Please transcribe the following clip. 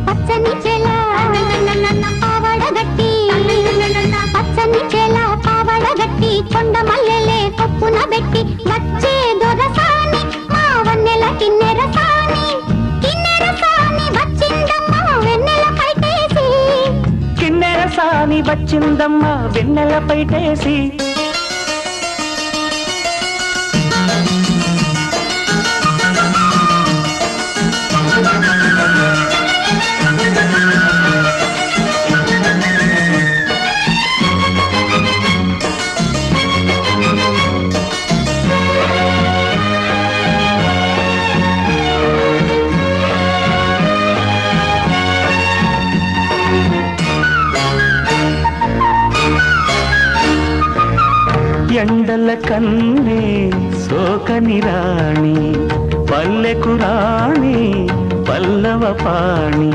పచ్చని చెల పావడగట్టి పచ్చని చెల పావడగట్టి కొండ మల్లెలే కొప్పున పెట్టి వచ్చే దొరసాని మా వన్నెల కిన్నెర సాని వచ్చిందమ్మా వెన్నెల పైటేసి కిన్నెర సాని వచ్చిందమ్మా వెన్నెల పైటేసి ఎండల కన్నే సోకని రాణి పల్లెకు రాణి పల్లవ పాణి